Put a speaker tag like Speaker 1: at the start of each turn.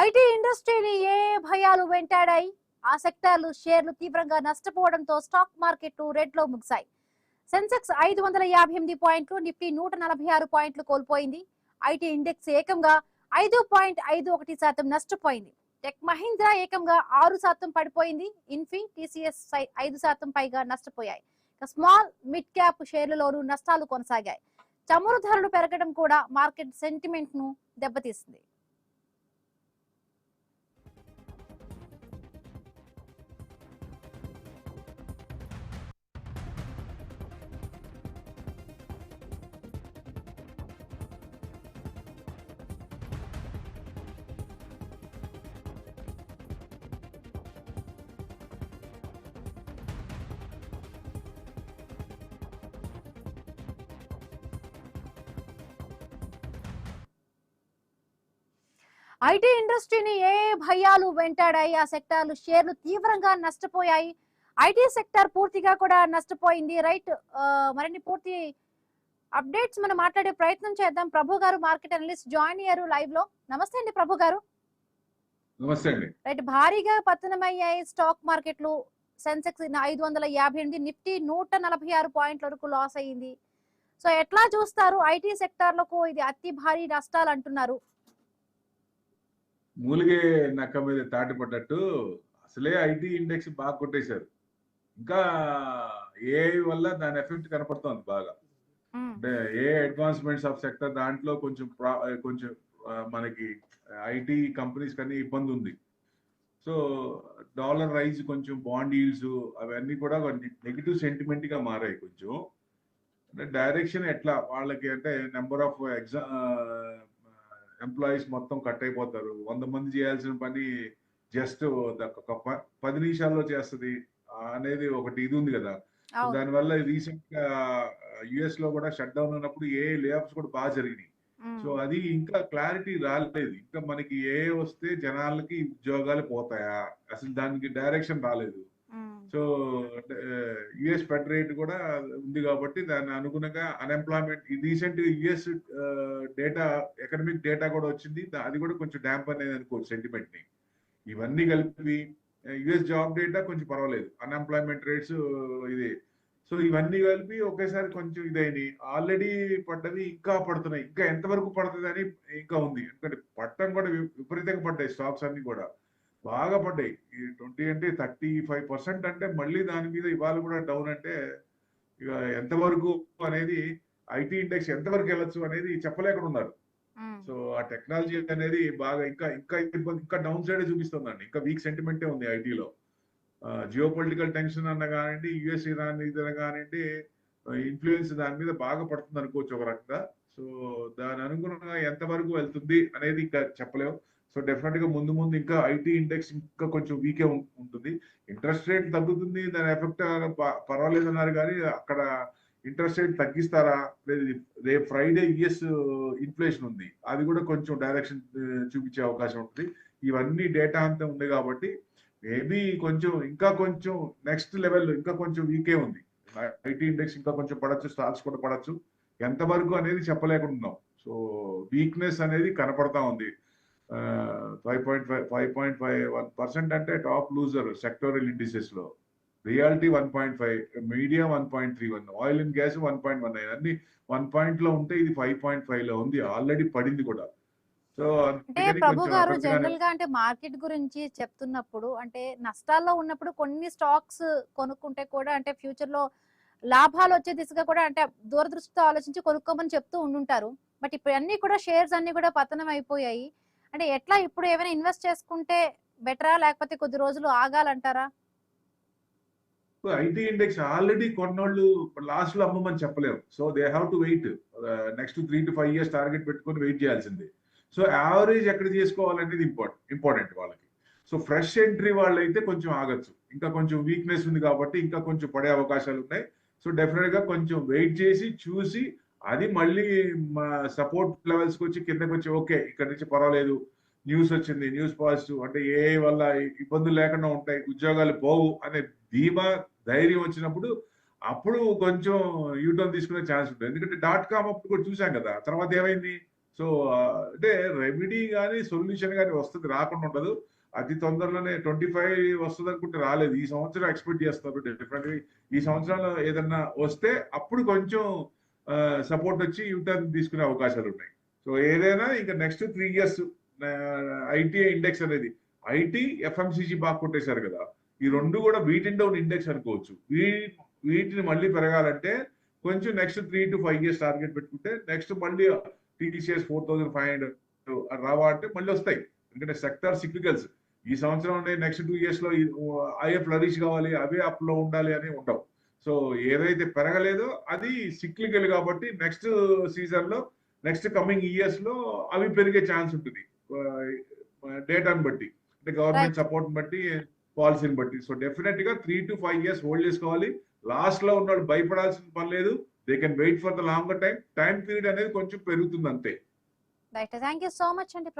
Speaker 1: IT ఇండస్ట్రీని ఏ భయాలు వెంటాడాయి. ఆ సెక్టార్లు షేర్లు తీవ్రంగా నష్టపోవడంతో స్టాక్ మార్కెట్లు రెడ్ లో ముగిశాయి. సెన్సెక్స్ 558 పాయింట్లు, నిఫ్టీ 146 పాయింట్లు కోల్పోయింది. ఐటీ ఇండెక్స్ ఏకంగా 5.51% నష్టపోయింది. టెక్ మహీంద్రా ఏకంగా 6% పడిపోయింది. ఇన్ఫీ, టీసీఎస్ 5% పైగా నష్టపోయాయి. స్మాల్ మిడ్ క్యాప్ షేర్లలోనూ నష్టాలు కొనసాగాయి. చమురు ధరలు పెరగడం కూడా మార్కెట్ సెంటిమెంట్ ను దెబ్బతీసింది. ఐటీ ఇండస్ట్రీని ఏ భయాలు వెంటాడాయి. ఆ సెక్టార్లు షేర్లు తీవ్రంగా నష్టపోయాయి. ఐటీ సెక్టార్ పూర్తిగా కూడా నష్టపోయింది. రైట్, మరిన్ని పూర్తి అప్డేట్స్ మనం మాట్లాడే ప్రయత్నం చేద్దాం. ప్రభు గారు మార్కెట్ అనలిస్ట్ జాయిన్ అయ్యారు లైవ్ లో. నమస్తే అండి ప్రభు గారు.
Speaker 2: నమస్తే అండి.
Speaker 1: రైట్, భారీగా పతనమయ్యాయి స్టాక్ మార్కెట్లు. సెన్సెక్స్ 558, నిఫ్టీ 146 పాయింట్ల వరకు లాస్ అయ్యింది. సో ఎట్లా చూస్తారు? ఐటీ సెక్టార్లకు ఇది అతి భారీ నష్టాలు అంటున్నారు.
Speaker 2: మూలిగే నక్క మీద తాటి పడ్డట్టు అసలే ఐటీ ఇండెక్స్ బాగా కొట్టేశారు. ఇంకా ఏఐ వల్ల దాని ఎఫెక్ట్ కనపడుతోంది బాగా. అంటే ఏ అడ్వాన్స్మెంట్స్ ఆఫ్ సెక్టర్ దాంట్లో కొంచెం మనకి ఐటీ కంపెనీస్ కన్నా ఇబ్బంది ఉంది. సో డాలర్ రైజ్, కొంచెం బాండ్ ఈల్డ్స్ అవన్నీ కూడా నెగిటివ్ సెంటిమెంట్ గా మారాయి. కొంచెం అంటే డైరెక్షన్ ఎట్లా వాళ్ళకి అంటే నెంబర్ ఆఫ్ ఎంప్లాయీస్ మొత్తం కట్ అయిపోతారు. 100 మంది చేయాల్సిన పని జస్ట్ ఒక 10 నిమిషాల్లో చేస్తుంది అనేది ఒకటి ఇది ఉంది కదా. దానివల్ల రీసెంట్ గా యుఎస్ లో కూడా షట్ డౌన్ ఉన్నప్పుడు ఏ లే ఆఫ్స్ కూడా బాగా జరిగినాయి. సో అది ఇంకా క్లారిటీ రాలేదు. ఇంకా మనకి ఏ వస్తే జనాలకి ఉద్యోగాలు పోతాయా, అసలు దానికి డైరెక్షన్ రాలేదు. సో యుఎస్ ఫెడ్ రేట్ కూడా ఉంది కాబట్టి దాని అనుగుణంగా unemployment recent US data, economic data కూడా వచ్చింది. అది కూడా కొంచెం డ్యాంప్ అనేది అనుకోవచ్చు సెంటిమెంట్ ని. ఇవన్నీ కలిపి యుఎస్ జాబ్ డేటా కొంచెం పర్వాలేదు, అన్ఎంప్లాయ్మెంట్ రేట్స్ ఇది. సో ఇవన్నీ కలిపి ఒకేసారి కొంచెం ఇదైనవి. ఆల్రెడీ పడ్డవి ఇంకా పడుతున్నాయి. ఇంకా ఎంతవరకు పడుతుంది అని ఇంకా ఉంది. ఎందుకంటే పట్టం కూడా విపరీతంగా పడ్డాయి. స్టాక్స్ అన్ని కూడా బాగా పడ్డాయి. ఈ 20 అంటే 35% అంటే మళ్ళీ దాని మీద ఇవాళ కూడా డౌన్ అంటే ఇక ఎంతవరకు అనేది ఐటీ ఇండెక్స్ ఎంతవరకు వెళ్ళొచ్చు అనేది చెప్పలేకుండా ఉన్నారు. సో ఆ టెక్నాలజీ అనేది బాగా ఇంకా ఇంకా ఇంకా డౌన్ సైడ్ చూపిస్తుందండి. ఇంకా వీక్ సెంటిమెంటే ఉంది ఐటీలో. జియో పొలిటికల్ టెన్షన్ అన్న కానివ్వండి, యుఎస్ ఇరాన్ ఇదన కానివ్వండి, ఇన్ఫ్లుయెన్స్ దాని మీద బాగా పడుతుంది అనుకోవచ్చు ఒక రకంగా. సో దాని అనుగుణంగా ఎంతవరకు వెళ్తుంది అనేది ఇంకా చెప్పలేము. సో డెఫినెట్ గా ముందు ముందు ఇంకా ఐటీ ఇండెక్స్ ఇంకా కొంచెం వీకే ఉంటుంది. ఇంట్రెస్ట్ రేట్ తగ్గుతుంది, దాని ఎఫెక్ట్ పర్వాలేదు అన్నారు. కానీ అక్కడ ఇంట్రెస్ట్ రేట్ తగ్గిస్తారా లేదు, రేపు ఫ్రైడే యుఎస్ ఇన్ఫ్లేషన్ ఉంది, అది కూడా కొంచెం డైరెక్షన్ చూపించే అవకాశం ఉంటుంది. ఇవన్నీ డేటా అంతా ఉంది కాబట్టి మేబీ ఇంకా కొంచెం నెక్స్ట్ లెవెల్ ఇంకా కొంచెం వీకే ఉంది. ఐటీ ఇండెక్స్ ఇంకా కొంచెం పడచ్చు, స్టాక్స్ కూడా పడచ్చు. ఎంతవరకు అనేది చెప్పలేకుండా. సో వీక్నెస్ అనేది కనపడతా ఉంది. 5.51% అంటే టాప్ లూజర్ సెక్టోరియల్ ఇండిసెస్ లో. Reality 1.5, media 1.31, oil and gas 1.19, అన్ని 1 పాయింట్ లో ఉంటే ఇది 5.5 లో ఉంది. ఆల్రెడీ పడింది కూడా. సో
Speaker 1: అంటే ప్రభు గారు జనరల్ గా అంటే మార్కెట్ గురించి చెప్తున్నప్పుడు అంటే నష్టాల్లో ఉన్నప్పుడు కొన్ని స్టాక్స్ కొనుక్కుంటే కూడా అంటే ఫ్యూచర్ లో లాభాలు వచ్చే దిశగా కూడా అంటే దూరదృష్టితో ఆలోచించి కొనుక్కోమని చెప్తూ ఉండుంటారు. బట్ ఇప్పుడు అన్ని కూడా షేర్స్ అన్ని కూడా పతనం అయిపోయాయి. అంటే ఎట్లా ఇప్పుడు ఏమైనా ఇన్వెస్ట్ చేసుకుంటే బెటరా, లేకపోతే కొద్ది రోజులు ఆగాలంటారా?
Speaker 2: ఐటీ ఇండెక్స్ ఆల్రెడీ కొన్నోళ్ళు లాస్ట్ లో అమ్మమని చెప్పలేము. So they have to wait. Next 3 to 5 years target పెట్టుకొని వెయిట్ చేయాల్సిందే. సో యావరేజ్ ఎక్కడ చేసుకోవాలనేది ఇంపార్టెంట్ వాళ్ళకి. సో ఫ్రెష్ ఎంట్రీ వాళ్ళు అయితే కొంచెం ఆగచ్చు. ఇంకా కొంచెం వీక్నెస్ ఉంది కాబట్టి ఇంకా కొంచెం పడే అవకాశాలు ఉన్నాయి. సో డెఫినెట్ గా కొంచెం వెయిట్ చేసి చూసి అది మళ్ళీ సపోర్ట్ లెవెల్స్కి వచ్చి కిందకి వచ్చి ఓకే ఇక్కడ నుంచి పర్వాలేదు, న్యూస్ వచ్చింది, న్యూస్ పాజిటివ్ అంటే ఏ వల్ల ఇబ్బందులు లేకుండా ఉంటాయి, ఉద్యోగాలు పోవు అనే ధీమా ధైర్యం వచ్చినప్పుడు అప్పుడు కొంచెం యూటర్న్ తీసుకునే ఛాన్స్ ఉంటుంది. ఎందుకంటే .com అప్పుడు కూడా చూసాం కదా, తర్వాత ఏమైంది. సో అంటే రెమెడీ కానీ సొల్యూషన్ కానీ వస్తుంది, రాకుండా ఉండదు. అతి తొందరలోనే 25 వస్తుంది అనుకుంటే రాలేదు. ఈ సంవత్సరం ఎక్స్పెక్ట్ చేస్తారు డెఫినెట్లీ. ఈ సంవత్సరంలో ఏదన్నా వస్తే అప్పుడు కొంచెం సపోర్ట్ వచ్చి యూటర్న్ తీసుకునే అవకాశాలు ఉన్నాయి. సో ఏదైనా ఇంకా నెక్స్ట్ 3 years ఐటీఐ ఇండెక్స్ అనేది, ఐటీ ఎఫ్ఎంసీజీ బాగా కొట్టేశారు కదా, ఈ రెండు కూడా బీటెన్ డౌన్ ఇండెక్స్ అనుకోవచ్చు. వీటిని మళ్ళీ పెరగాలంటే కొంచెం నెక్స్ట్ 3 to 5 years టార్గెట్ పెట్టుకుంటే నెక్స్ట్ మళ్ళీ టీసీఎస్ 4500 రావా అంటే మళ్ళీ వస్తాయి. ఎందుకంటే సెక్టర్ సిక్లికల్స్ ఈ సంవత్సరం నెక్స్ట్ 2 years లో అయ్యే ఫ్లరిష్ కావాలి, అవే అప్ లో ఉండాలి అని ఉండవు. సో ఏదైతే పెరగలేదో అది సిక్లికల్ కాబట్టి నెక్స్ట్ సీజన్ లో నెక్స్ట్ కమింగ్ ఇయర్స్ లో అవి పెరిగే ఛాన్స్ ఉంటుంది డేటాను బట్టి, అంటే గవర్నమెంట్ సపోర్ట్ బట్టి, పాలసీని బట్టి. సో డెఫినెట్ గా 3 to 5 years హోల్డ్ చేసుకోవాలి. లాస్ట్ లో ఉన్న వాళ్ళు భయపడాల్సిన పని లేదు. They can wait for the longer time period అనేది కొంచెం పెరుగుతుంది అంతే.
Speaker 1: Right, thank you so much అండి.